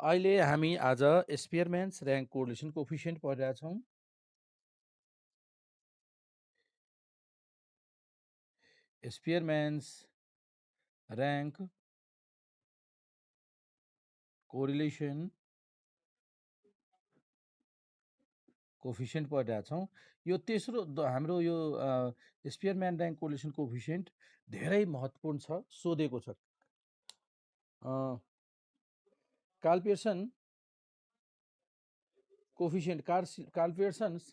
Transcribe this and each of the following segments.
अहिले हामी आज स्पियरम्यान्स ऱ्याङ्क कोरिलेसन कोफिसिएन्ट पढिरहेछौँ। स्पियरम्यान्स ऱ्याङ्क कोरिलेसन कोफिसिएन्ट पढिरहेछौँ। यो तेस्रो हाम्रो यो स्पियरम्यान ऱ्याङ्क कोरिलेसन कोफिसिएन्ट धेरै महत्त्वपूर्ण छ, सोधेको छ। Karl Pearson coefficient Karl Pearson's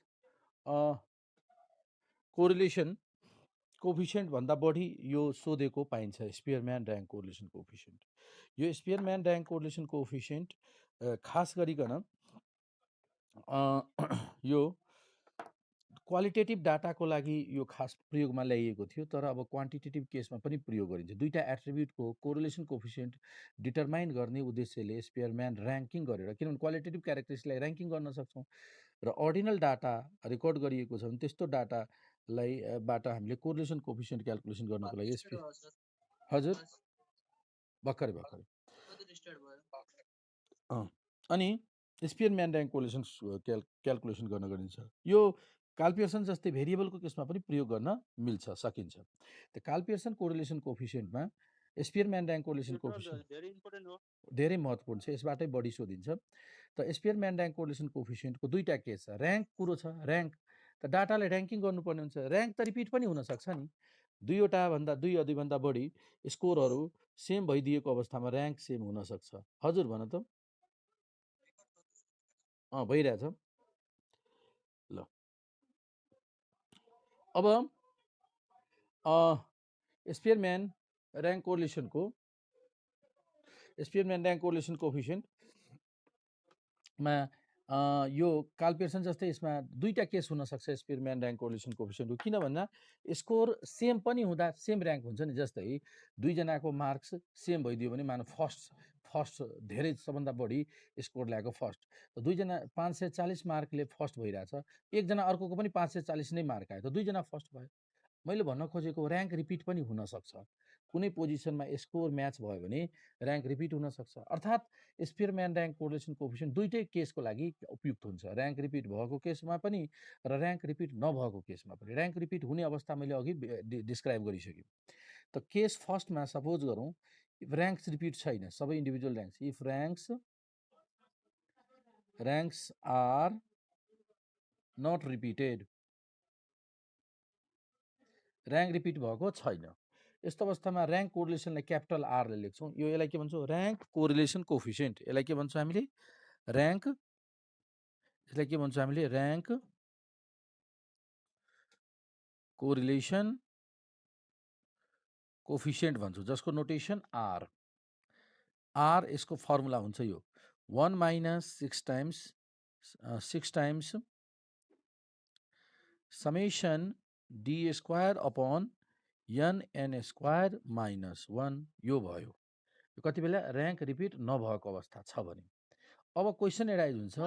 correlation coefficient भन्दा बढी यो सोधेको पाइन्छ स्पियरम्यान ऱ्याङ्क कोरिलेसन कोफिसिएन्ट। यो स्पियरम्यान ऱ्याङ्क कोरिलेसन कोफिसिएन्ट खास गरिकन यो क्वालिटेटिभ डाटाको लागि यो खास प्रयोगमा ल्याइएको थियो, तर अब क्वान्टिटेटिभ केसमा पनि प्रयोग गरिन्छ। दुईटा एट्रिब्युटको कोरिलेसन कोफिसिएन्ट डिटरमाइन गर्ने उद्देश्यले स्पियरम्यान ऱ्याङ्किङ गरेर, किनभने क्वालिटेटिभ क्यारेक्टरिस्टिक्सलाई ऱ्याङ्किङ गर्न सक्छौँ र अर्डिनल डाटा रेकर्ड गरिएको छ भने त्यस्तो डाटालाई बाट हामीले कोरिलेसन कोफिसिएन्ट क्याल्कुलेसन गर्नको लागि हजुर भर्खरै अनि स्पियरम्यान ऱ्याङ्क कोरिलेसन क्याल्कुलेसन गर्न गरिन्छ। यो कार्ल पियर्सन जस्तै भेरिएबलको केसमा पनि प्रयोग गर्न मिल्छ, सकिन्छ। त्यो कार्ल पियर्सन कोरिलेसन कोफिसिएन्टमा स्पियरम्यान ऱ्याङ्क कोरिलेसन कोफिसिएन्ट धेरै महत्त्वपूर्ण छ, यसबाटै बढी सोधिन्छ। त स्पियरम्यान ऱ्याङ्क कोरिलेसन कोफिसिएन्टको दुईटा केस छ। ऱ्याङ्क कुरो छ, ऱ्याङ्क त डाटालाई ऱ्याङ्किङ गर्नुपर्ने हुन्छ। ऱ्याङ्क त रिपिट पनि हुनसक्छ नि, दुई अथवा बढी स्कोरहरू सेम भइदिएको अवस्थामा ऱ्याङ्क सेम हुनसक्छ। हजुर भन त। भइरहेछ। ल अब स्पियरम्यान ऱ्याङ्क कोरिलेसन कोफिसिएन्टमा यो कार्ल पियर्सन जस्तै यसमा दुईटा केस हुनसक्छ स्पियरम्यान ऱ्याङ्क कोरिलेसन कोफिसिएन्टको। किन भन्दा स्कोर सेम पनि हुँदा सेम ऱ्याङ्क हुन्छ नि। जस्तै दुईजनाको मार्क्स सेम भइदियो भने मानव फर्स्ट धेरै सबभन्दा बढी स्कोर ल्याएको फर्स्ट, दुईजना 540 मार्कले फर्स्ट भइरहेछ, एकजना अर्कोको पनि 540 नै मार्क आयो, त दुईजना फर्स्ट भयो। मैले भन्न खोजेको ऱ्याङ्क रिपिट पनि हुनसक्छ। कुनै पोजिसनमा स्कोर म्याच भयो भने ऱ्याङ्क रिपिट हुनसक्छ। अर्थात् स्पियरम्यान ऱ्याङ्क कोरिलेसन कोफिसिएन्ट दुईटै केसको लागि उपयुक्त हुन्छ, ऱ्याङ्क रिपिट भएको केसमा पनि र ऱ्याङ्क रिपिट नभएको केसमा पनि। ऱ्याङ्क रिपिट हुने अवस्था मैले अघि डिस्क्राइब गरिसकेँ। त केस फर्स्टमा सपोज गरौँ, इफ ऱ्याङ्क्स रिपिट छैन, सबै individual ranks, if ranks are not repeated, rank repeat भएको छैन, यस्तो अवस्थामा ऱ्याङ्क कोरिलेसनलाई क्यापिटल आरले लेख्छौँ। यो यसलाई के भन्छौँ? Rank correlation coefficient. यसलाई के भन्छौँ हामीले? ऱ्याङ्क कोरिलेसन कोफिसिएन्ट भन्छौँ, जसको नोटेसन आर। यसको फर्मुला हुन्छ यो 1 - 6 times summation D square upon n square -1 यो भयो। यो कति बेला ऱ्याङ्क रिपिट नभएको अवस्था छ भने। अब क्वेसन एराइज हुन्छ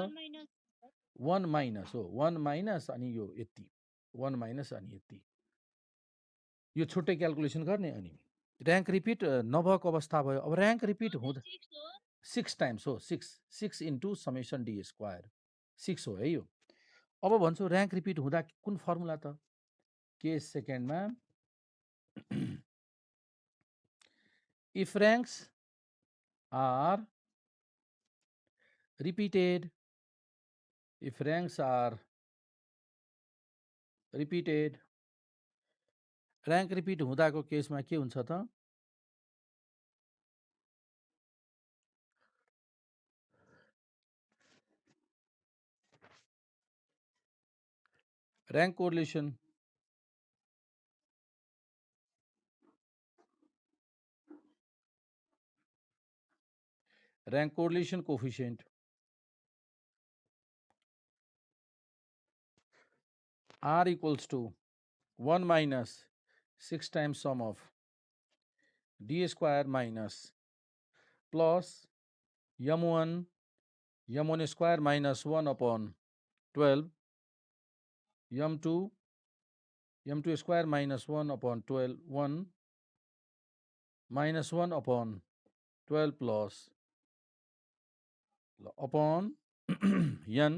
1 माइनस हो, 1 माइनस अनि यो यति, 1 माइनस अनि यति, यो छुट्टै क्याल्कुलेसन गर्ने। अनि ऱ्याङ्क रिपिट नभएको अवस्था भयो। अब ऱ्याङ्क रिपिट हुँदा 6 टाइम्स हो, 6 इन्टु समेसन डी स्क्वायर 6 हो है यो। अब भन्छु ऱ्याङ्क रिपिट हुँदा कुन फर्मुला त? केस सेकेन्डमा if ranks are repeated, rank repeat हुँदाको केसमा के हुन्छ त? Rank correlation coefficient R equals to 1 minus 6 times sum of d square minus plus m1 square minus 1 upon 12 m2 square minus 1 upon 12 1 minus 1 upon 12 plus ल upon n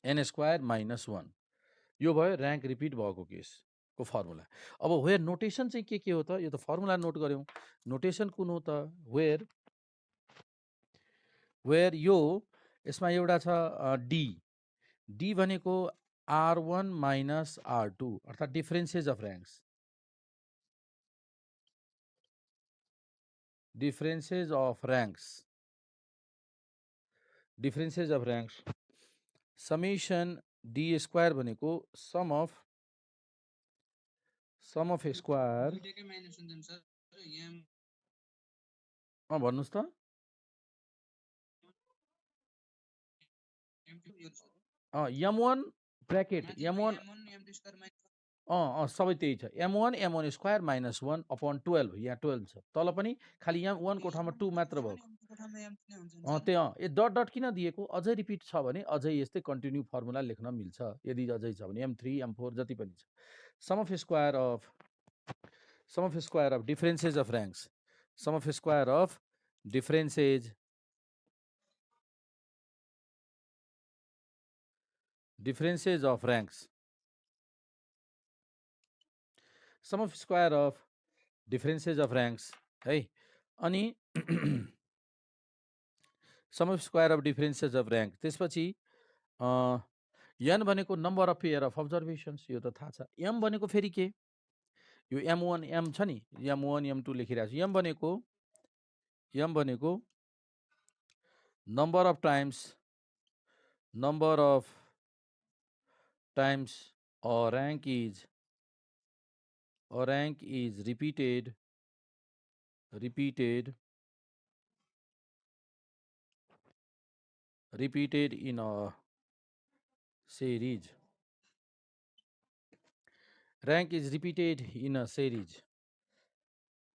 n square minus 1 यो भयो rank repeat भएको केसको formula. अब where notation चाहिँ के हो त? यो त फर्मुला नोट गऱ्यौँ। नोटेसन कुन हो त? वेयर यो यसमा एउटा छ डी। डी भनेको R1 माइनस R2 अर्थात् differences of ranks. Differences of ranks summation D square भनेको सम अफ स्क्वायर। भन्नुहोस् त m1 ब्र्याकेट m1 सबै त्यही छ m1 m1 square minus 1 upon 12 यहाँ 12 छ तल पनि खालि यहाँ 1 को ठाउँमा 2 मात्र भयो त्यही डट डट किन दिएको अझै रिपिट छ भने अझै यस्तै कन्टिन्यू फर्मुला लेख्न मिल्छ यदि अझै छ भने m3 m4 जति पनि छ sum of square of differences of ranks sum of square of differences of ranks sum of square of differences of ranks है अनि sum of square of differences of rank त्यसपछि n भनेको number of pair of observations यो त थाहा छ m भनेको फेरि के यो m1 m छ नि m1 m2 लेखिरहेको छु m भनेको number of times or rank is repeated in a series. Rank is repeated in a series.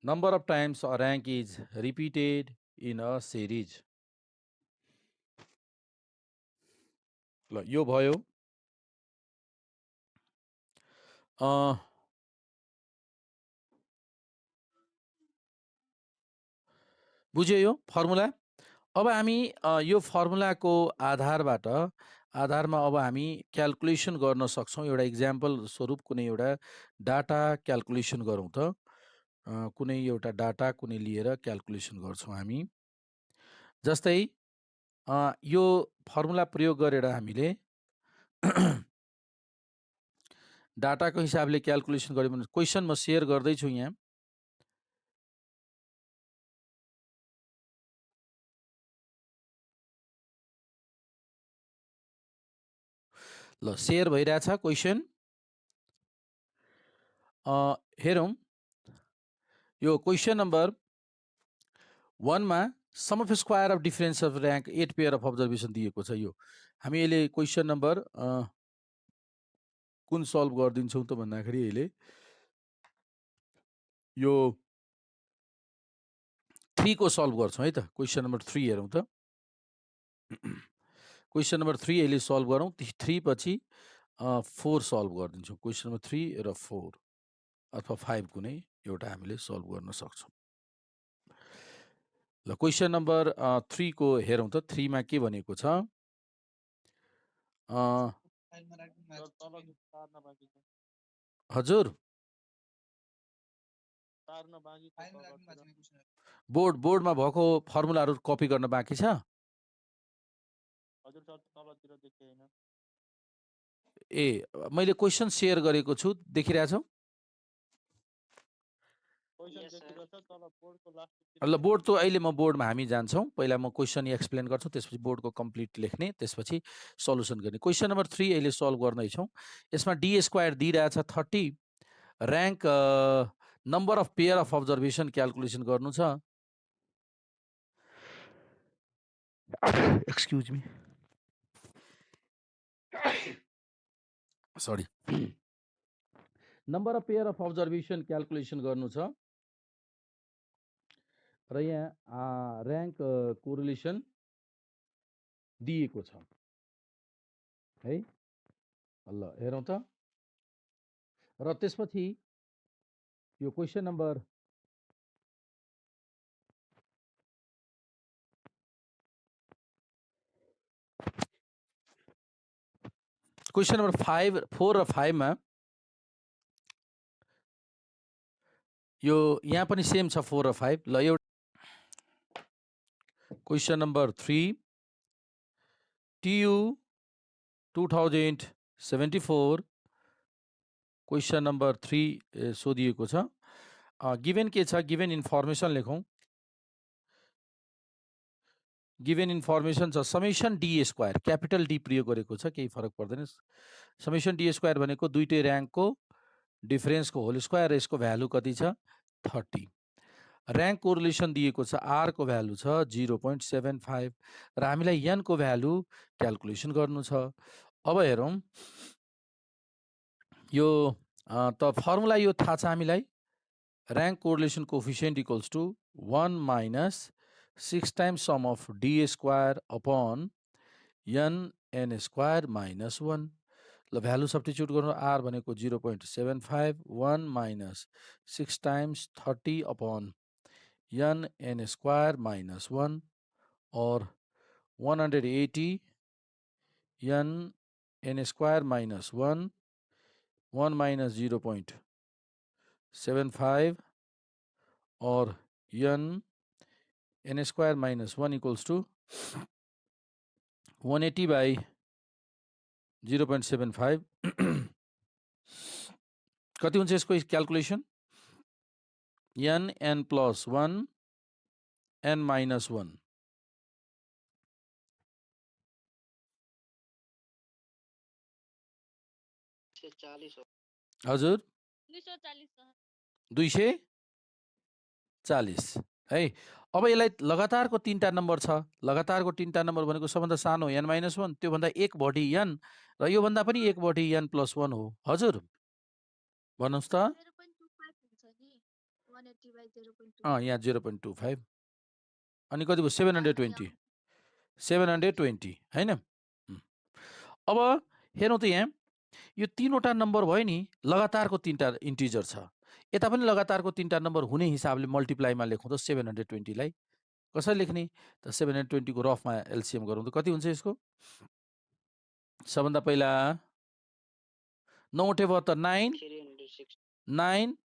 Number of times a rank is repeated in a series. ल यो भयो बुझ्यो यो फर्मुला। अब हामी यो फर्मुलाको आधारमा अब हामी क्याल्कुलेसन गर्न सक्छौँ। एउटा इक्जाम्पल स्वरूप कुनै एउटा डाटा क्याल्कुलेसन गरौँ त कुनै एउटा डाटा कुनै लिएर क्याल्कुलेसन गर्छौँ हामी। जस्तै यो फर्मुला प्रयोग गरेर हामीले डाटाको हिसाबले क्याल्कुलेसन गर्यो भने क्वेसन म सेयर गर्दैछु यहाँ। ल सेयर भइरहेछ क्वेसन हेरौँ। यो क्वेसन नम्बर 1 मा sum of square of difference of rank 8 pair of observation दिएको छ। यो हामी अहिले क्वेसन नम्बर कुन सल्भ गरिदिन्छौँ त भन्दाखेरि अहिले यो 3 को सल्भ गर्छौँ है त। क्वेसन नम्बर 3 हेरौँ त। क्वेसन नम्बर 3 अहिले सल्भ गरौँ। 3 पछि 4 सल्भ गरिदिन्छौँ। क्वेसन नम्बर 3 र 4 अथवा 5 कुनै एउटा हामीले सल्भ गर्न सक्छौँ। ल क्वेसन नम्बर 3 को हेरौँ त। 3 मा के भनेको छ? हजुर बोर्डमा भएको फर्मुलाहरू कपी गर्न बाँकी छ। ए मैले क्वेसन सेयर गरेको छु देखिरहेछौ? ल बोर्ड त अहिले म बोर्डमा हामी जान्छौँ। पहिला म क्वेसन एक्सप्लेन गर्छु त्यसपछि बोर्डको कम्प्लिट लेख्ने त्यसपछि सल्युसन गर्ने। क्वेसन नम्बर 3 अहिले सल्भ गर्दैछौँ। यसमा डी स्क्वायर दिइरहेछ 30 rank number of pair of observation calculation गर्नु छ। Excuse me sorry number of pair of observation calculation गर्नु छ र यहाँ ऱ्याङ्क कोरिलेसन दिएको छ है। ल हेरौँ त। र त्यसपछि यो क्वेसन नम्बर क्वेसन नम्बर 4 र 5 मा यो यहाँ पनि सेम छ 4 र 5। ल एउटा question number 3 TU 2074 question number 3 सोधिएको छ। गिभेन के छ, गिभेन इन्फर्मेसन लेखौँ। गिभेन इन्फर्मेसन छ summation D square, capital D प्रयोग गरेको छ, केही फरक पर्दैन। समेसन डी स्क्वायर भनेको दुईटै ऱ्याङ्कको डिफरेन्सको होल स्क्वायर, र यसको भ्यालु कति छ 30। ऱ्याङ्क कोरिलेसन दिएको छ, आर को भ्यालु छ 0.75 र हामीलाई एन को भ्यालु क्यालकुलेसन गर्नु छ। अब हेरौँ यो त फर्मुला यो थाहा छ हामीलाई, rank correlation coefficient equals to 1 minus 6 times sum of d square upon n square minus 1। ल भ्यालु सब्स्टिट्युट गर्नु, आर भनेको 0.75, 1 minus 6 times 30 upon n square minus 1 और 180 एन स्क्वायर माइनस 1 माइनस 0.75 और n square minus 1 equals to 180 by 0.75 कति हुन्छ यसको calculation, n plus 1 n minus 1 हजुर 240 है। अब यसलाई लगातारको 3टा नम्बर छ, लगातारको 3टा नम्बर भनेको सबभन्दा सानो एन माइनस 1, त्योभन्दा 1 बढी एन, र योभन्दा पनि 1 बढी एन प्लस 1 हो। हजुर भन्नुहोस् त। यहाँ 0.25 अनि कति भयो 720 हैन। अब हेरौँ त यहाँ यो 3वटा नम्बर भयो नि, लगातारको 3टा इन्टिजर छ। यता पनि लगातारको 3टा नम्बर हुने हिसाबले मल्टिप्लाईमा लेखौँ त 720 लाई कसरी लेख्ने त 720 को रफमा एलसिएम गरौँ त कति हुन्छ यसको। सबभन्दा पहिला 9 उठे भयो त 9 9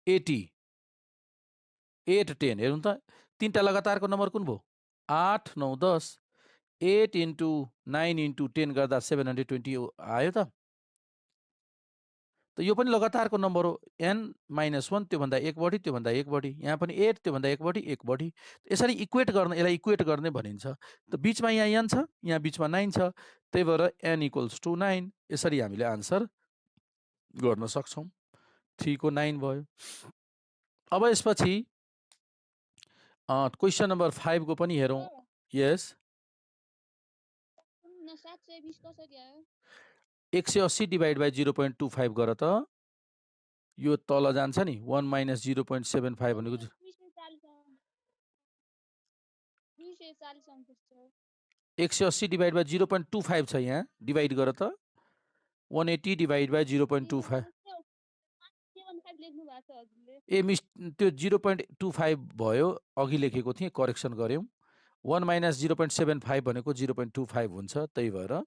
80 8 10 हेरौँ त 3टा लगातारको नम्बर कुन भयो 8 9 10 8 इन्टु 9 इन्टु 10 गर्दा 720 आयो त यो पनि लगातारको नम्बर हो। एन माइनस 1 त्योभन्दा 1 बढी, त्योभन्दा 1 बढी, यहाँ पनि 8 त्योभन्दा 1 बढी 1 बढी, यसरी इक्वेट गर्न, यसलाई इक्वेट गर्ने भनिन्छ। त बिचमा यहाँ एन छ, यहाँ बिचमा 9 छ, त्यही भएर एन इक्वल्स टु 9, यसरी हामीले आन्सर गर्न सक्छौँ। 3 को 9 भयो। अब यसपछि क्वेसन नम्बर 5 को पनि हेरौँ। यस 180 डिभाइड बाई 0.25 गर त यो तल जान्छ नि 1 माइनस 0.75 भनेको 180 डिभाइड बाई 0.25 छ, यहाँ डिभाइड गर त 180 डिभाइड बाई 0.25 ए मिस त्यो 0.25 भयो, अघि लेखेको थिएँ करेक्सन गऱ्यौँ। 1 माइनस 0.75 भनेको 0.25 हुन्छ, त्यही भएर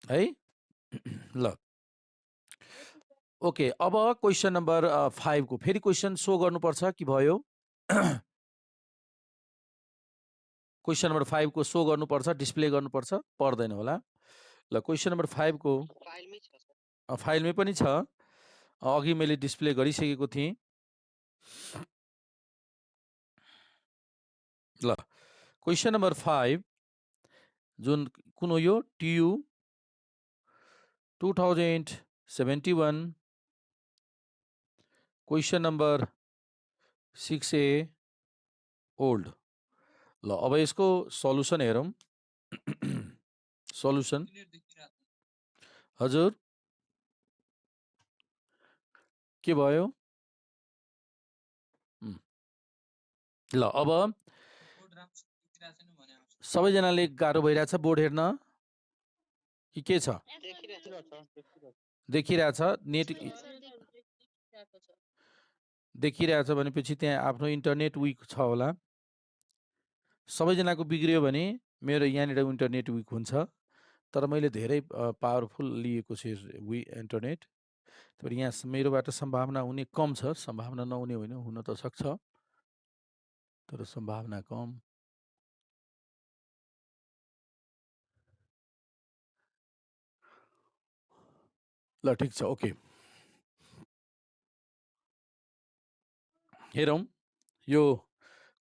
है। ल ओके। अब क्वेसन नम्बर 5 को फेरि क्वेसन सो गर्नुपर्छ कि भयो क्वेसन नम्बर 5 को सो गर्नुपर्छ, डिस्प्ले गर्नुपर्छ, पर्दैन होला। ल क्वेसन नम्बर 5 को फाइलमै पनि छ, अघि मैले डिस्प्ले गरिसकेको थिएँ। ल क्वेसन नम्बर 5 जुन कुन हो यो TU 2071 question number 6A old. ल अब यसको सल्युसन हेरौँ। सल्युसन हजुर के भयो। ल अब सबैजनाले गाह्रो भइरहेछ बोर्ड हेर्न कि के छ, देखिरहेछ नेट देखिरहेछ भनेपछि त्यहाँ आफ्नो इन्टरनेट विक छ होला। सबैजनाको बिग्रियो भने मेरो यहाँनिर इन्टरनेट विक हुन्छ, तर मैले धेरै पावरफुल लिएको छु इन्टरनेट। तर यहाँ मेरोबाट सम्भावना हुने कम छ, सम्भावना नहुने होइन, हुन त सक्छ तर सम्भावना कम। ल ठिक छ, ओके। हेरौँ यो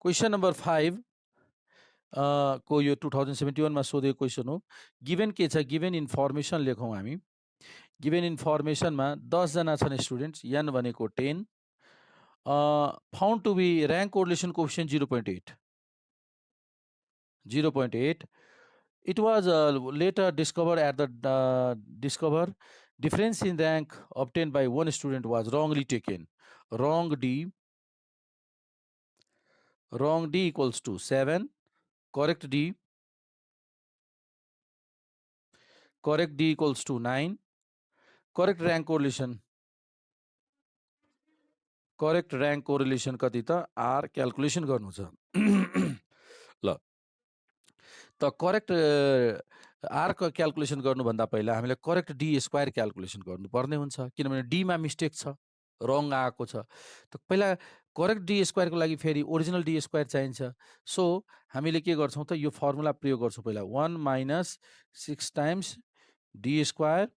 क्वेसन नम्बर 5 को यो 2071 मा सोधेको क्वेसन हो। गिभेन के छ, गिभेन इन्फर्मेसन लेखौँ हामी। गिभेन इन्फर्मेसनमा 10 जना छन् स्टुडेन्ट्स, एन भनेको 10, found to be rank correlation coefficient 0.8। 0.8 it was later discovered at the difference in rank obtained by one student was wrongly taken. Wrong D equals to 7, correct D equals to 9, correct rank correlation कति त R calculation गर्नु छ। ल त correct are calculation गर्नुभन्दा पहिला हामीले correct d square calculation गर्नुपर्ने हुन्छ, किनभने डीमा मिस्टेक छ, रङ आएको छ। त पहिला करेक्ट डी स्क्वायरको लागि फेरि ओरिजिनल डी स्क्वायर चाहिन्छ। सो हामीले के गर्छौँ त, यो फर्मुला प्रयोग गर्छौँ पहिला, 1 minus 6 times d square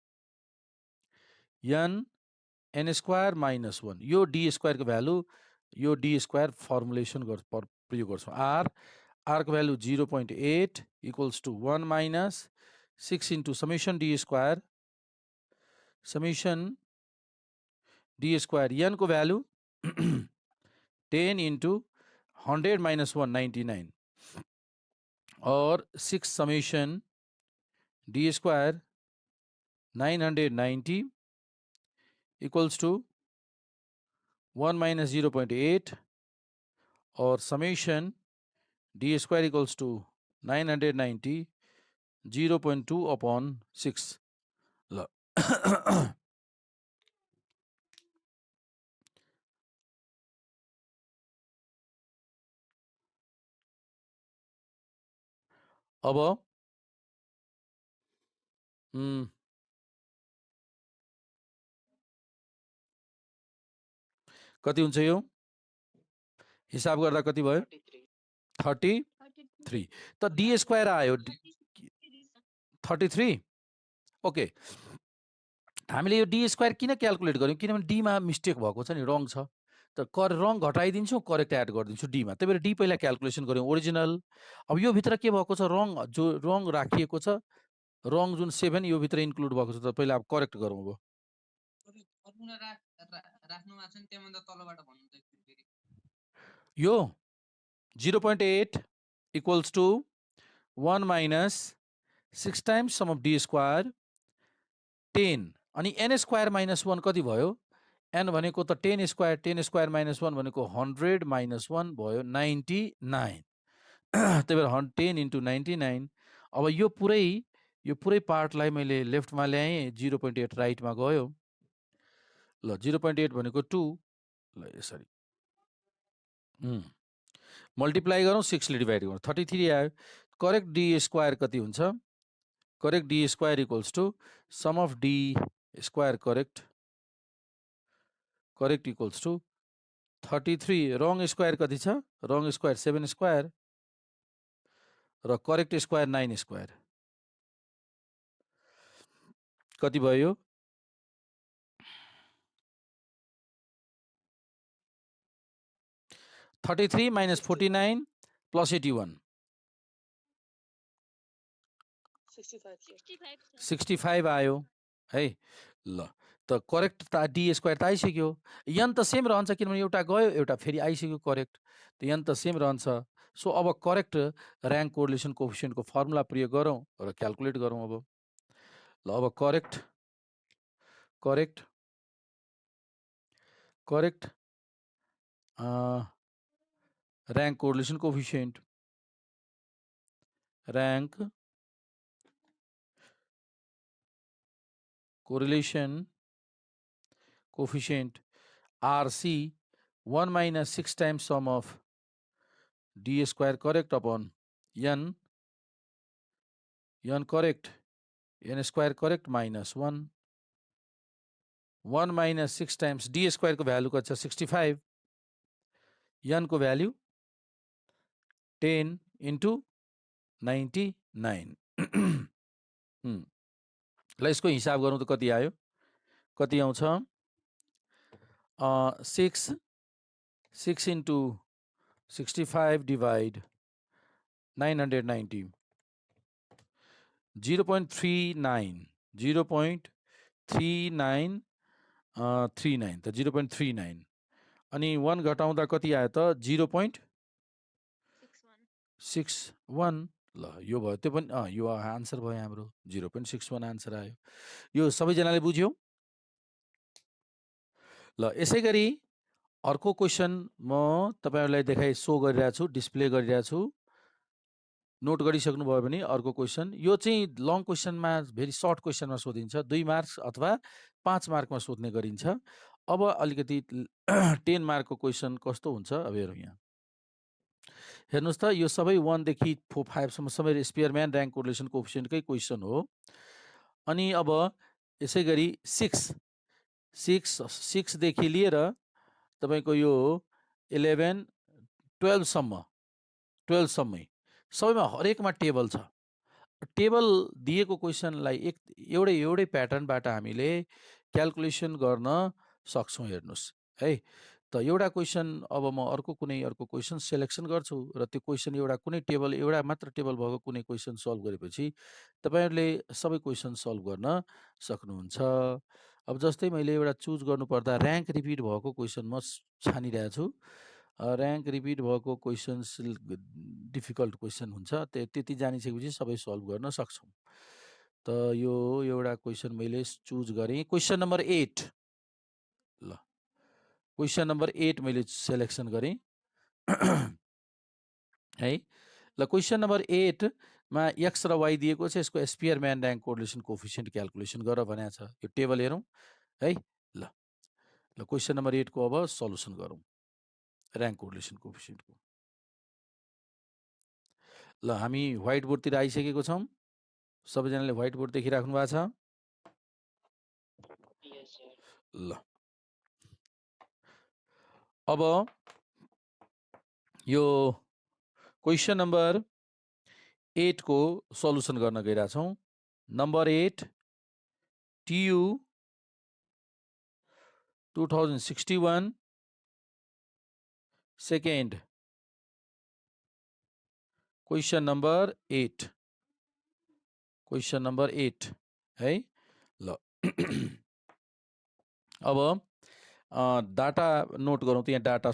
n square minus 1, यो डी स्क्वायरको भ्यालु, यो डी स्क्वायर फर्मुलेसन प्रयोग गर्छौँ। आर को value 0.8 equals to 1 minus 6 into summation D square n को भ्यालु 10 इन्टु 100 माइनस 1 99 और 6 summation D square 990 equals to 1 minus 0.8 और summation D square equals to 990 0.2 upon 6। ल अब कति हुन्छ यो हिसाब गर्दा कति भयो, 33। त डी स्क्वायर आयो 33। ओके, हामीले यो डी स्क्वायर किन क्याल्कुलेट गर्यौँ, किनभने डीमा मिस्टेक भएको छ नि, रङ छ। त रङ घटाइदिन्छौँ, करेक्ट एड गरिदिन्छु डीमा, त्यही भएर डी पहिला क्याल्कुलेसन गऱ्यौँ ओरिजिनल। अब यो भित्र के भएको छ, रङ जो रङ राखिएको छ, रङ जुन 7 यो भित्र इन्क्लुड भएको छ, त पहिला अब करेक्ट गरौँ। अब यो 0.8 equals to 1 minus 6 times sum of d square 10 अनि एन स्क्वायर माइनस 1 कति भयो, एन भनेको त 10 स्क्वायर माइनस 1 भनेको 100 माइनस 1 भयो 99। त्यही भएर 10 इन्टु 99। अब यो पुरै पार्टलाई मैले लेफ्टमा ल्याएँ, 0.8 राइटमा गयो। ल 0.8 भनेको 2, ल यसरी मल्टिप्लाई गरौँ, 6 ले डिभाइड गरौँ, 33 आयो। करेक्ट डी स्क्वायर कति हुन्छ, correct d square equals to sum of d square correct equals to 33। Wrong square कति छ, रङ स्क्वायर 7 स्क्वायर र करेक्ट स्क्वायर 9 स्क्वायर कति भयो, 33 माइनस 49 प्लस 81 65 आयो है। ल त करेक्ट त डी स्क्वायर त आइसक्यो, एन त सेम रहन्छ, किनभने एउटा गयो एउटा फेरि आइसक्यो करेक्ट, त एन त सेम रहन्छ। सो अब करेक्ट ऱ्याङ्क कोरिलेसन कोएफिसिएन्टको फर्मुला प्रयोग गरौँ र क्याल्कुलेट गरौँ। अब ल अब correct rank correlation coefficient, rank correlation coefficient RC 1 minus 6 times sum of D square correct upon N correct n square correct minus 1. 1 minus 6 times d square को value कति छ 65. n को भ्यालु 10 into 99. ल यसको हिसाब गरौँ त कति आयो? कति आउँछ? 6 into 65 divide 990. 0.39. 0.39 39 त 0.39 अनि 1 घटाउँदा कति आयो त 0.61. ल यो भयो, त्यो पनि यो आन्सर भयो हाम्रो 0.61 आन्सर आयो. यो सबैजनाले बुझ्यो? ल यसै गरी अर्को क्वेसन म तपाईहरुलाई देखाइ सो गरिरहेको छु, डिस्प्ले गरिरहेको छु. नोट गरिसक्नु भयो भने अर्को क्वेसन, यो चाहिँ लङ क्वेसनमा भेरी सर्ट क्वेसनमा सोधिन्छ, 2 मार्क्स अथवा 5 मार्कमा सोध्ने गरिन्छ. अब अलिकति 10 मार्कको क्वेसन कस्तो हुन्छ अब हेरौँ यहाँ. हेर्नुस् त यो सबै 1 देखि 5 सम्म सबै स्पियरम्यान र्याङ्क कोरिलेसन कोएफिसिएन्टकै क्वेसन हो. अनि अब यसै गरी 6 देखि लिएर तपाईको यो 11 12 सम्मै सबैमा हरेकमा टेबल छ. टेबल दिएको क्वेसनलाई एउटै प्याटर्नबाट हामीले क्याल्कुलेसन गर्न सक्छौं. हेर्नुस् है त एउटा क्वेसन अब म अर्को क्वेसन सिलेक्सन गर्छु र त्यो क्वेसन एउटा कुनै टेबल एउटा मात्र टेबल भएको कुनै क्वेसन सल्भ गरेपछि तपाईहरुले सबै क्वेसन सल्भ गर्न सक्नुहुन्छ. अब जस्तै मैले एउटा चुज गर्नुपर्दा र्याङ्क रिपिट भएको क्वेसन म छानिरहेको छु. र्याङ्क रिपिट भएको क्वेसन्स डिफिकल्ट क्वेसन हुन्छ, त्यति जानिसकेपछि सबै सल्भ गर्न सक्छौं. त यो एउटा क्वेसन मैले चुज गरेँ, क्वेसन नम्बर 8. ल क्वेसन नम्बर 8 मैले सिलेक्सन गरेँ है. ल क्वेसन नम्बर 8 मा x र y दिएको छ, यसको स्पियरम्यान र्याङ्क कोरिलेसन कोएफिसिएन्ट क्याल्कुलेसन गर भनेको छ. यो टेबल हेरौँ है. ल क्वेसन नम्बर 8 को अब सल्युसन गरौँ र्याङ्क कोरिलेसन कोएफिसिएन्टको. ल हामी व्हाइट बोर्डतिर आइसकेको छौं. सबैजनाले व्हाइट बोर्ड देखिराख्नु भएको छ? ल अब यो क्वेसन नम्बर 8 को सल्युसन गर्न गइरहेका छौं. Number 8 TU 2061 second question number 8. Question number 8 है. ल अब डाटा नोट गरौँ त यहाँ डाटा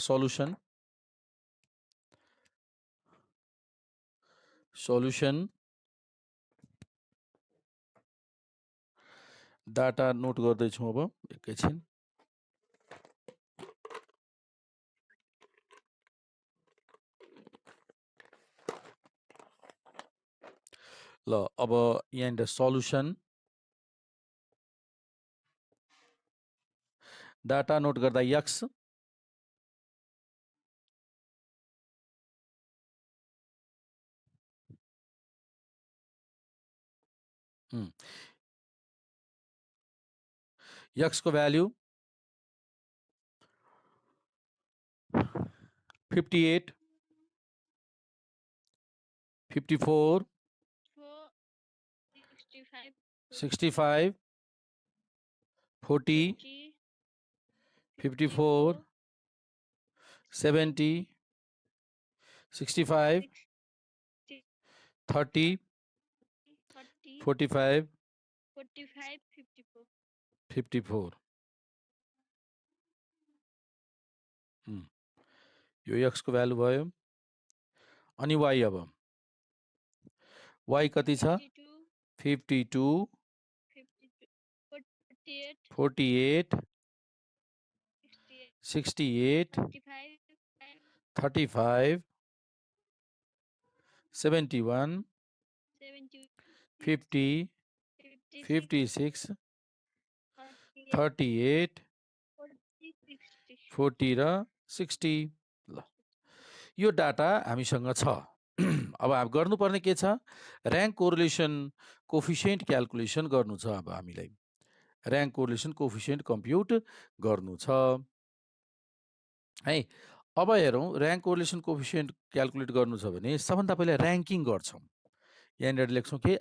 सल्युसन डाटा नोट गर्दैछौँ. अब एकैछिन. ल अब यहाँ सल्युसन डाटा नोट गर्दा x x को भ्यालु 58 54 65 40 54 70 65 30 45 54 यो x को भ्यालु भयो. अनि y अब y कति छ 52 48 68 35 71 50 56 38 40 र 60. ल यो डाटा हामीसँग छ. अब हामी गर्नुपर्ने के छ, र्याङ्क कोरिलेसन कोफिसिएन्ट क्याल्कुलेसन गर्नु छ। अब हामीलाई ऱ्याङ्क कोरिलेसन कोफिसिएन्ट कम्प्युट गर्नु छ है। अब हेरौँ ऱ्याङ्क कोरिलेसन कोफिसिएन्ट क्याल्कुलेट गर्नु छ भने सबभन्दा पहिला ऱ्याङ्किङ गर्छौँ। यहाँनिर लेख्छौँ कि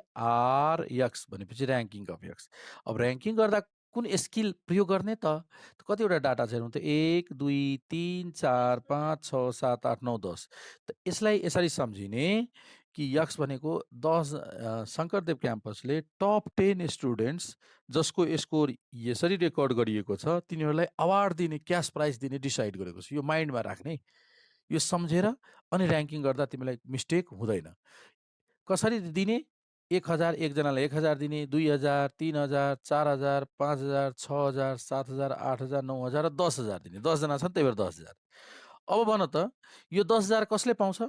RX भनेपछि ऱ्याङ्किङ अफ एक्स। अब ऱ्याङ्किङ गर्दा कुन स्किल प्रयोग गर्ने त? कतिवटा डाटा छ हेरौँ त 1 2 3 4 5 6 7 8 9 10। त यसलाई यसरी सम्झिने कि यक्स भनेको 10 शङ्करदेव क्याम्पसले टप 10 स्टुडेन्ट्स जसको स्कोर यसरी रेकर्ड गरिएको छ तिनीहरूलाई अवार्ड दिने, क्यास प्राइज दिने डिसाइड गरेको छ। यो माइन्डमा राख्ने, यो सम्झेर अनि ऱ्याङ्किङ गर्दा तिमीलाई मिस्टेक हुँदैन। कसरी दिने? 1000 एकजनालाई 1000 दिने, 2000 3000 4000 5000 6000 7000 8000 9000 र 10000 दिने। 10 जना छन् त्यही भएर 10000। अब भन त यो 10000 कसले पाउँछ?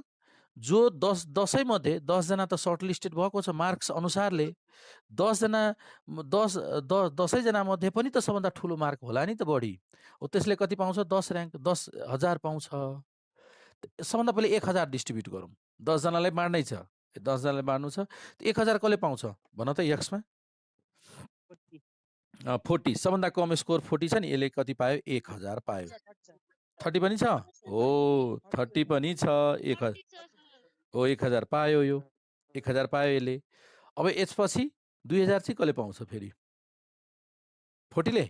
जो 10 मध्ये 10 जना त सर्टलिस्टेड भएको छ मार्क्स अनुसारले। 10 जना 10 जना मध्ये पनि त सबभन्दा ठुलो मार्क होला नि त बढी। हो त्यसले कति पाउँछ? 10 र्याङ्क 10000 पाउँछ। सबभन्दा पहिले 1000 डिस्ट्रिब्युट गरौँ। 10 जनालाई बाँड्नै छ, 10 जनालाई बाँड्नु छ। 1000 कसले पाउँछ भन त एक्समा? 40। सबभन्दा कम स्कोर 40 छ नि, यसले कति पायो? 1000 पायो। 30 पनि छ? हो 30 पनि छ। 1000 पायो, यो 1000 पायो यसले। अब यसपछि 2000 चाहिँ कसले पाउँछ फेरि? 40ले?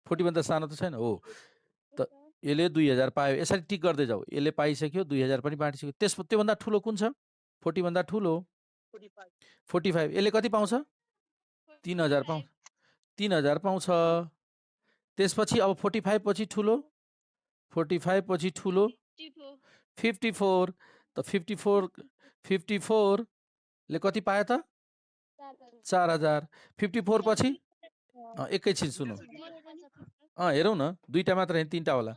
40 भन्दा सानो त छैन हो। त यसले 2000 पायो। यसरी टिक गर्दै जाऊ। यसले पाइसक्यो, 2000 पनि बाँडिसक्यो। त्योभन्दा ठुलो कुन छ? 40 भन्दा ठुलो 45। यसले कति पाउँछ? 3000 पाउँछ। 3000 पाउँछ। त्यसपछि अब 45 पछि ठुलो 45 पछि ठुलो 54। त 54 ले कति पायो त? 4000। 54 पछि एकैछिन सुनौ। हेरौँ न, दुईटा मात्र होइन, तीनटा होला।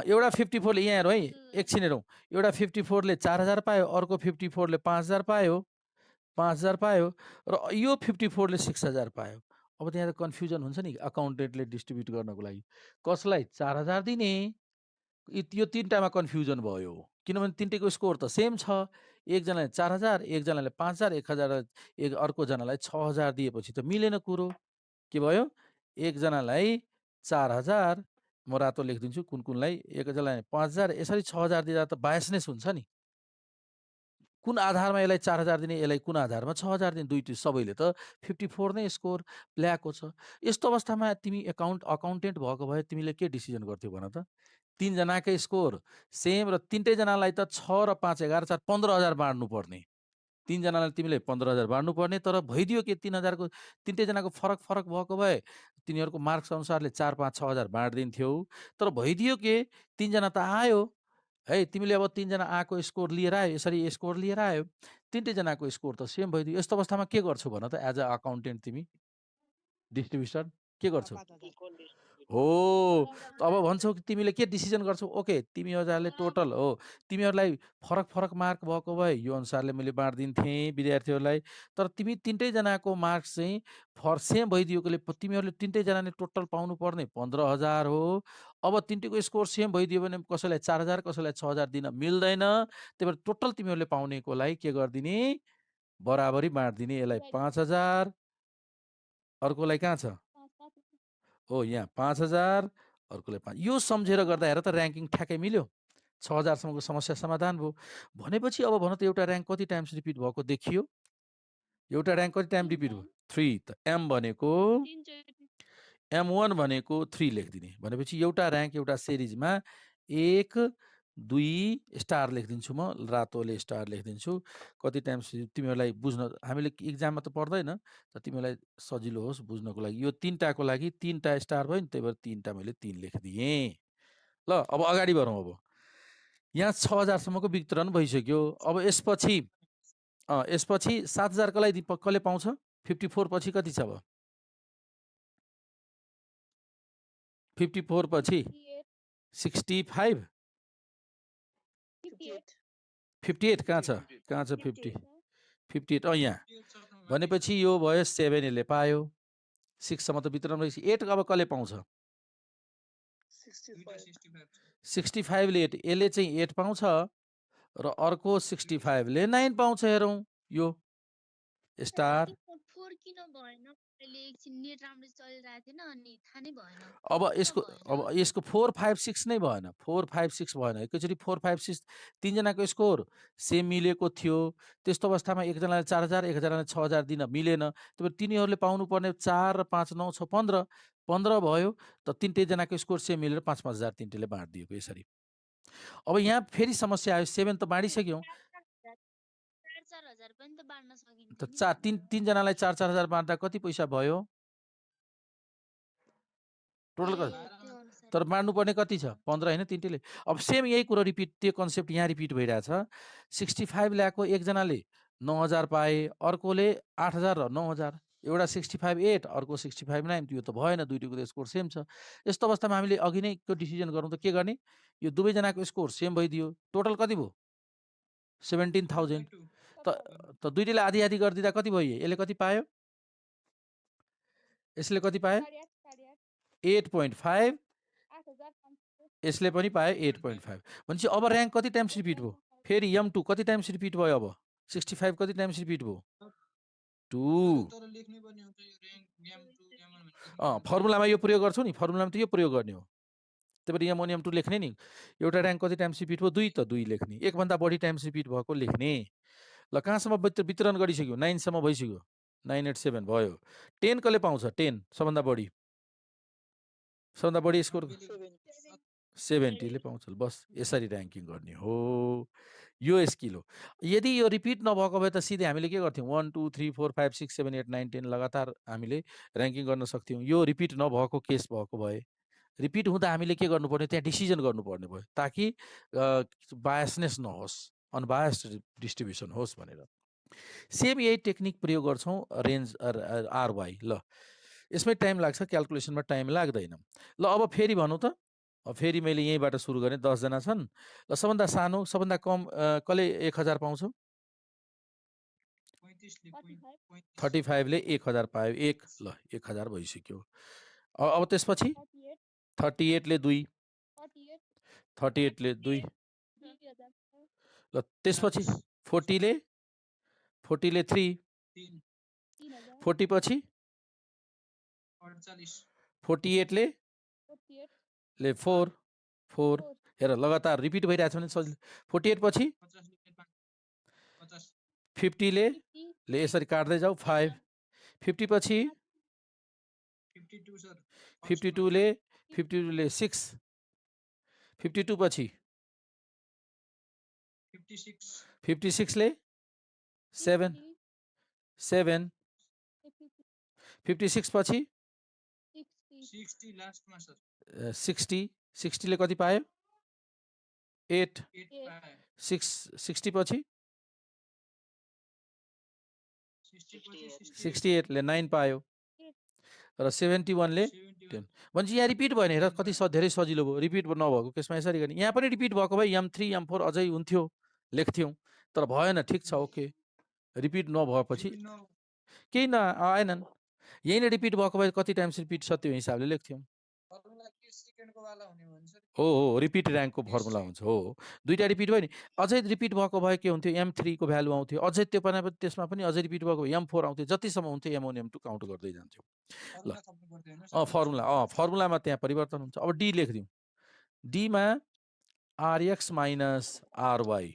एउटा 54 ले यहाँ हेरौँ है, एकछिन हेरौँ। एउटा 54 ले 4000 पायो, अर्को 54 ले 5000 पायो, 5000 पायो र यो 54 ले 6000 पायो। अब त्यहाँ त कन्फ्युजन हुन्छ नि अकाउन्टेन्टले डिस्ट्रिब्युट गर्नको लागि। कसलाई 4000 दिने? यो तीनटामा कन्फ्युजन भयो, किनभने तीनटैको स्कोर त सेम छ। एकजनाले 4000, एकजनाले 5000, अर्कोजनालाई 6000 दिएपछि त मिलेन कुरो। के भयो? एकजनालाई 4000, म रातो लेखिदिन्छु कुन कुनलाई, एकजनालाई 5000, यसरी 6000 दिँदा त बायसनेस हुन्छ नि। कुन आधारमा यसलाई 4000 दिने, यसलाई कुन आधारमा 6000 दिने? दुईटै सबैले त 54 नै स्कोर ल्याएको छ। यस्तो अवस्थामा तिमी अकाउन्टेन्ट भएको भए तिमीले के डिसिजन गर्थ्यौ भन त? 3 जनाकै स्कोर सेम र तीनटै जनालाई त 6 र 5 11 4 15000 बाँड्नु पर्ने। 3 जनालाई तिमीले 15000 बाँड्नु पर्ने, तर भइदियो कि 3000 को तीनटै जनाको फरक भएको भए तिनीहरूको मार्क्स अनुसारले 4 5 6000 बाँडिदिन्थ्यौ। तर भइदियो कि 3 जना त आयो है, तिमीले अब 3 जना आएको स्कोर लिएर आयो, यसरी स्कोर लिएर आयो, तीनटै जनाको स्कोर त सेम भइदियो। यस्तो अवस्थामा के गर्छौ भन त? एज अ अकाउन्टेन्ट तिमी डिस्ट्रिब्युसन के गर्छौ? हो, अब भन्छौ कि तिमीले के डिसिजन गर्छौ? ओके, तिमीहरूले टोटल हो, तिमीहरूलाई फरक मार्क भएको भए यो अनुसारले मैले बाँडिदिन्थेँ विद्यार्थीहरूलाई। तर तिमी तीनटै जनाको मार्क्स चाहिँ सेम भइदिएकोले तिमीहरूले तीनटै जनाले टोटल पाउनु पर्ने 15000 हो। अब तीनटैको स्कोर सेम भइदियो भने कसैलाई 4000 कसैलाई 6000 दिन मिल्दैन। त्यही भएर टोटल तिमीहरूले पाउनेकोलाई के गरिदिने? बराबरी बाँडिदिने। यसलाई 5000, अर्कोलाई कहाँ छ? हो यहाँ 5000, अर्कोलाई 5। यो सम्झेर गर्दा हेर त ऱ्याङ्किङ ठ्याक्कै मिल्यो। 6000 सम्मको समस्या समाधान भयो। भनेपछि अब भन त एउटा ऱ्याङ्क कति टाइम्स रिपिट भएको देखियो? एउटा ऱ्याङ्क कति टाइम रिपिट भयो? 3। त M भनेको M1 भनेको 3 लेखिदिने। भनेपछि एउटा ऱ्याङ्क एउटा सिरिजमा 1 2 स्टार लेखिदिन्छु, म रातोले स्टार लेखिदिन्छु। कति टाइम्स तिमीहरूलाई बुझ्न, हामीले इक्जाममा त पर्दैन, तर तिमीलाई सजिलो होस् बुझ्नको लागि यो 3टाको लागि 3टा स्टार भयो नि, त्यही भएर 3टा मैले 3 लेखिदिएँ। ल अब अगाडि बढौँ। अब यहाँ 6000 सम्मको वितरण भइसक्यो। अब यसपछि 7000 कसले पाउँछ? 54 पछि कति छ? अब 54 पछि 65 58 कहाँ छ? 58 यहाँ। भनेपछि यो भयो 7 यसले पायो। 6 सम्म त वितरण भएपछि 8 अब कसले पाउँछ? 65 ले 8, यसले चाहिँ 8 पाउँछ र अर्को 65 ले 9 पाउँछ। हेरौँ यो स्टार फोर किन भएन अहिले एकछिन नेट राम्रो चलिरहेको थिएन अनि थाहा नै भएन अब फोर किन यसको भएन 4 5 6 नै भएन 4 5 6 भएन एकैचोटि 4 5 6 तीनजनाको स्कोर सेम मिलेको थियो त्यस्तो अवस्थामा एकजनाले 4000 एकजनाले 6000 दिन मिलेन त्यो तिनीहरूले पाउनुपर्ने 4 र 5 9 6 15 15 भयो त तिनटैजनाको स्कोर सेम मिलेर 5,000 तिनटैले बाँडिदिएको यसरी अब यहाँ फेरि समस्या आयो 7 त बाँडिसक्यौँ 4,000 पनि त बाँड्न सकिन्छ त नि तीनजनालाई 4,000 बाँड्दा कति पैसा भयो टोटल ए, त्यो अनुसार तर बाँड्नुपर्ने कति छ 15 होइन तिनटैले अब सेम यही कुरो रिपिट त्यो कन्सेप्ट यहाँ रिपिट भइरहेछ 65 ल्याएको एकजनाले 9,000 पाए अर्कोले 8,000 र 9,000 एउटा 65 8 अर्को 65 9 त्यो त भएन दुईटैको स्कोर सेम छ यस्तो अवस्थामा हामीले अघि नै त्यो डिसिजन गरौँ त के गर्ने यो दुवैजनाको स्कोर सेम भइदियो टोटल कति भयो 17,000 त दुईटैले आधी आधी गरिदिँदा कति भयो यसले कति पायो यसले कति पायो 8.5 यसले पनि पायो 8.5 भनेपछि अब ऱ्याङ्क कति टाइम्स रिपिट भयो फेरि M2 कति टाइम्स रिपिट भयो अब 65 कति टाइम्स रिपिट भयो 2 फर्मुलामा यो प्रयोग गर्छौ नि फर्मुलामा त यो प्रयोग गर्ने हो त्यही भएर M1 M2 लेख्ने नि एउटा ऱ्याङ्क कति टाइम्स रिपिट भयो 2 त 2 लेख्ने एकभन्दा बढी टाइम्स रिपिट भएको लेख्ने ल कहाँसम्म वितरण गरिसक्यो 9 सम्म भइसक्यो 987 भयो 10 कसले पाउँछ 10 सबभन्दा बढी स्कोर 70 ले पाउँछ बस यसरी ऱ्याङ्किङ गर्ने हो यो स्किल हो यदि यो रिपिट नभएको भए त सिधै हामीले के गर्थ्यौँ 1 2 3 4 5 6 7 8 9 10 लगातार हामीले ऱ्याङ्किङ गर्न सक्थ्यौँ यो रिपिट नभएको केस भएको भए रिपिट हुँदा हामीले के गर्नुपर्ने त्यहाँ डिसिजन गर्नुपर्ने भयो ताकि बायसनेस नहोस् अनबायस्ड डिस्ट्रिब्युसन होस् भनेर सेम यही टेक्निक प्रयोग गर्छौँ रेन्ज आरवाई ल यसमै टाइम लाग्छ क्यालकुलेसनमा टाइम लाग्दैन ल अब फेरि भनौँ त फेरि मैले यहीँबाट सुरु गरेँ 10 जना छन् ल सबभन्दा सानो सबभन्दा कम कसले 1000 पाउँछ 35 ले 1000 पायो 1 ल 1000 भइसक्यो अब त्यसपछि 38 ले 2 38 ले 2 ल त्यसपछि 40 ले 3 40 पछि 48 ले 4 हेर लगातार रिपिट भइरहेछ भने सजिलो 48 पछि 50 ले यसरी काट्दै जाऊ 5 50 पछि 52 ले 6 52 पछि 56 ले 7 56 पछि 60 ले कति पायो 8 60 पछि 68 ले 9 पायो र 71 ले 10 भनेपछि यहाँ रिपिट भएन हेर कति धेरै सजिलो भयो रिपिट नभएको केसमा यसरी गर्ने यहाँ पनि रिपिट भएको भए M3 M4 अझै हुन्थ्यो लेख्थ्यौँ तर भएन ठिक छ ओके रिपिट नभएपछि केही आएनन् यही नै रिपिट भएको भए कति टाइम्स रिपिट छ त्यो हिसाबले लेख्थ्यौँ हो रिपिट ऱ्याङ्कको फर्मुला हुन्छ हो दुईटा रिपिट भयो नि अझै रिपिट भएको भए के हुन्थ्यो M3 को भ्यालु आउँथ्यो अझै त्यो पनि त्यसमा पनि अझै रिपिट भएको M4 आउँथ्यो जतिसम्म हुन्थ्यो M1 M2 काउन्ट गर्दै जान्थ्यो ल फर्मुलामा त्यहाँ परिवर्तन हुन्छ अब डी लेखिदिउँ डीमा RX माइनस RY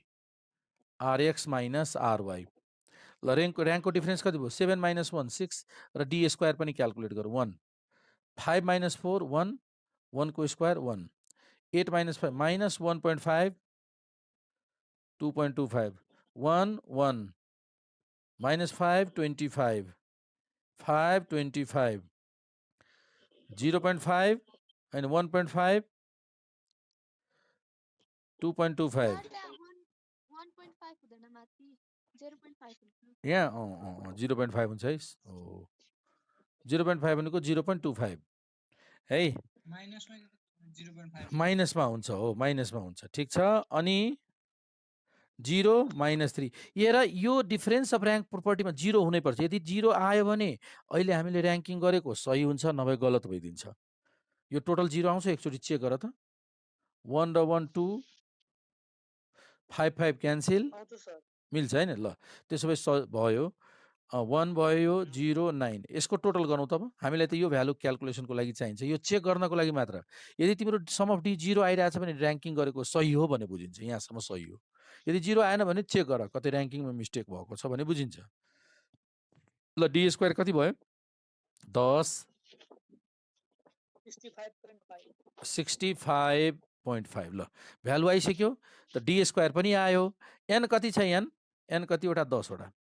ल ऱ्याङ्कको डिफरेन्स कति भयो 7 - 1 6 र डी स्क्वायर पनि क्यालकुलेट गरौँ 1 5 - 4 1 1 को स्क्वायर 1 8 - 5 minus 1.5 2.25 1 1 minus 5 25 5 25 0.5 and 1.5 2.25 यहाँ 0.5 हुन्छ है 0.5 भनेको 0.25 है माइनसमा हुन्छ हो माइनसमा हुन्छ ठिक छ अनि 0 - 3 हेर यो डिफरेन्स अफ ऱ्याङ्क प्रोपर्टीमा 0 हुनैपर्छ यदि 0 आयो भने अहिले हामीले ऱ्याङ्किङ गरेको सही हुन्छ नभए गलत भइदिन्छ यो टोटल 0 आउँछ एकचोटि चेक गर त 1 र 1 2 5 5 क्यान्सल मिल्छ हैन ल त्यसो भए भयो 1 भयो 0 9 यसको टोटल गरौँ तब हामीलाई त यो भ्यालु क्याल्कुलेसनको लागि चाहिन्छ यो चेक गर्नको लागि मात्र यदि तिम्रो सम अफ डी 0 आइरहेछ भने र्याङ्किङ गरेको सही हो भने बुझिन्छ यहाँसम्म सही हो यदि 0 आएन भने चेक गर कतै र्याङ्किङमा मिस्टेक भएको छ भने बुझिन्छ ल डी स्क्वायर कति भयो 10 65.5 ल भ्यालु आइसक्यो त डी स्क्वायर पनि आयो एन कति छ एन कतिवटा 10 वटा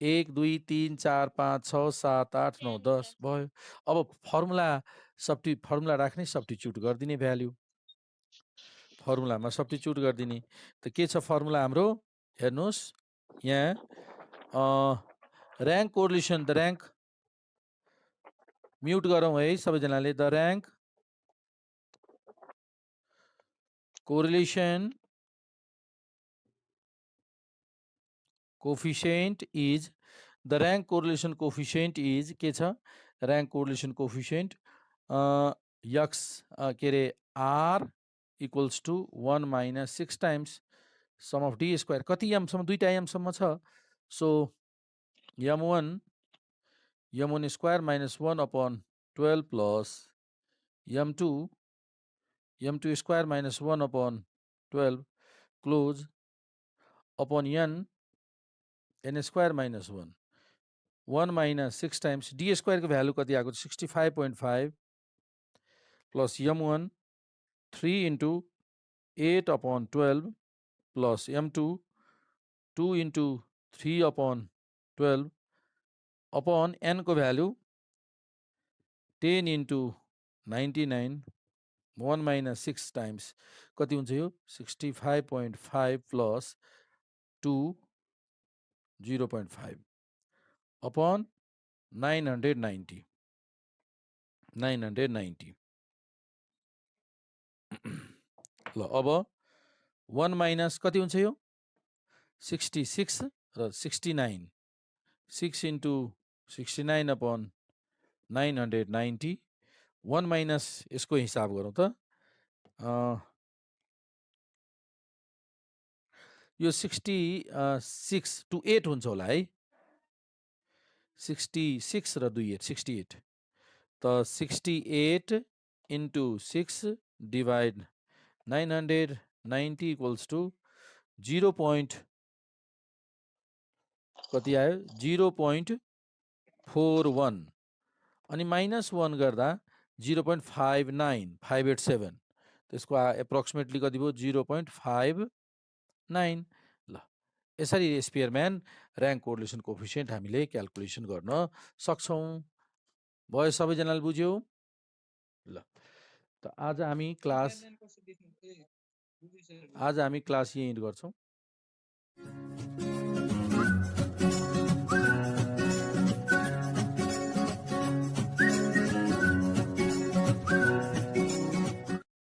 1 2 3 4 5 6 7 8 9 10 भयो अब फर्मुला राख्ने सब्स्टिट्युट गरिदिने भ्यालु फर्मुलामा सब्स्टिट्युट गरिदिने त के छ फर्मुला हाम्रो हेर्नुहोस् यहाँ rank correlation the rank mute गरौँ है सबैजनाले the rank correlation coefficient is the rank correlation coefficient is के छ र्याङ्क कोरिलेसन कोफिसिएन्ट यक्स के अरे R equals to 1 - 6 times sum of d square कति एमसम्म दुईटा एमसम्म छ so m1 square minus 1 upon 12 plus m2 square minus 1 upon 12 close upon n square minus 1 1 - 6 times d square को भ्यालु कति आएको 65.5 plus m1 3 into 8 upon 12 plus m2 2 into 3 upon 12 upon n को value 10 into 99 1 - 6 times कति हुन्छ यो 65.5 plus 2 0.5 upon 990 ल अब 1 minus कति हुन्छ यो 66 र 69 6 into 69 upon 990 1 माइनस यसको हिसाब गरौँ त यो 66 to 8 हुन्छ होला है 66 र 2 8 68 त 68 into 6 divide 990 equals to 0. कति आयो 0.41 अनि -1 गर्दा 0.59587 त्यसको एप्रोक्सिमेटली कति भयो 0.59 ल यसरी स्पियरम्यान र्याङ्क कोरिलेसन कोफिसिएन्ट हामीले क्याल्कुलेसन गर्न सक्छौं भयो सबैजनाले बुझ्यो ल त आज हामी क्लास यही एन्ड गर्छौं